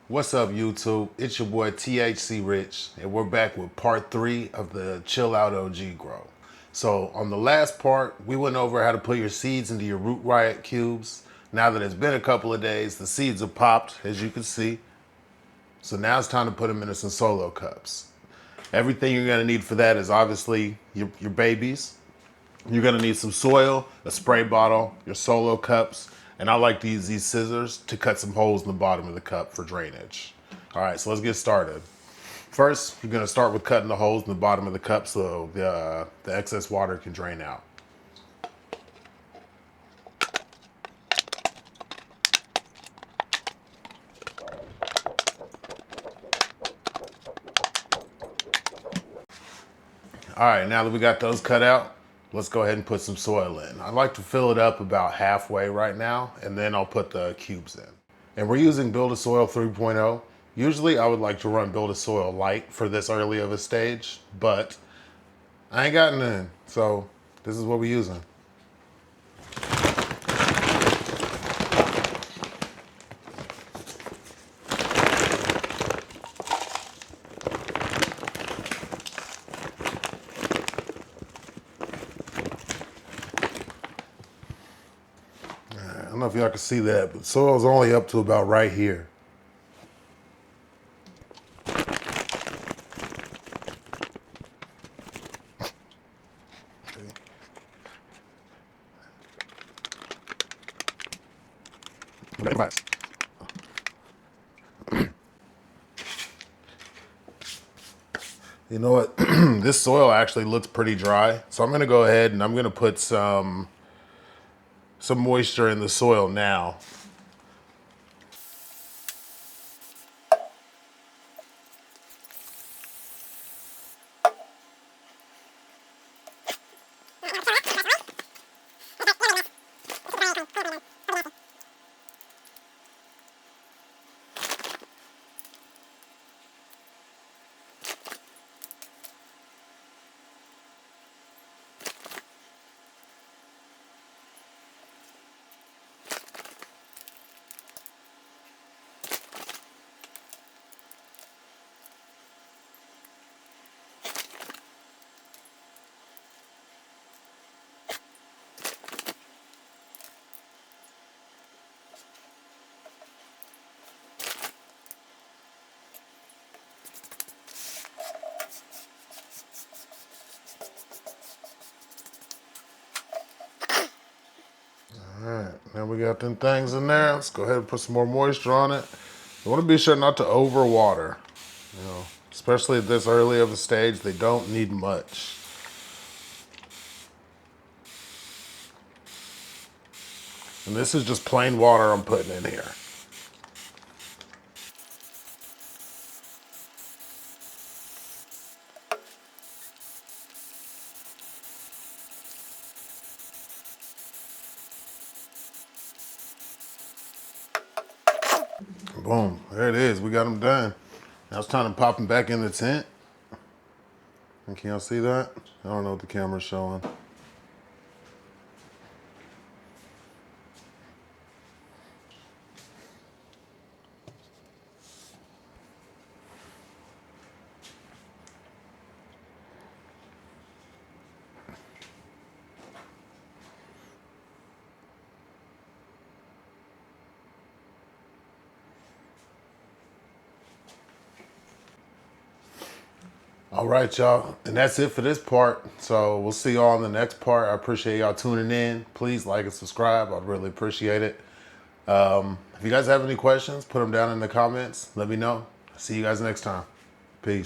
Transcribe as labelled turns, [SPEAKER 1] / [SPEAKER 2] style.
[SPEAKER 1] What's up, YouTube? It's your boy THC Rich, and we're back with part 3 of the Chill Out OG Grow. So on the last part, we went over how to put your seeds into your root riot cubes. Now that it's been a couple of days, the seeds have popped, as you can see. So now it's time to put them into some solo cups. Everything you're gonna need for that is obviously your babies. You're gonna need some soil, a spray bottle, your solo cups, and I like to use these scissors to cut some holes in the bottom of the cup for drainage. All right, so let's get started. First, you're gonna start with cutting the holes in the bottom of the cup so the excess water can drain out. All right, now that we got those cut out, let's go ahead and put some soil in. I like to fill it up about halfway right now, and then I'll put the cubes in. And we're using Build a Soil 3.0. Usually I would like to run Build a Soil Light for this early of a stage, but I ain't got none, so this is what we're using. I don't know if y'all can see that, but soil's only up to about right here. You know what? This soil actually looks pretty dry, so I'm gonna go ahead and I'm gonna put some moisture in the soil now. All right, now we got them things in there. Let's go ahead and put some more moisture on it. You want to be sure not to overwater, especially at this early of a stage. They don't need much. And this is just plain water I'm putting in here. Boom, there it is. We got them done. Now it's time to pop them back in the tent. And can y'all see that? I don't know what the camera's showing. All right, y'all. And that's it for this part. So we'll see y'all in the next part. I appreciate y'all tuning in. Please like and subscribe. I'd really appreciate it. If you guys have any questions, put them down in the comments. Let me know. See you guys next time. Peace.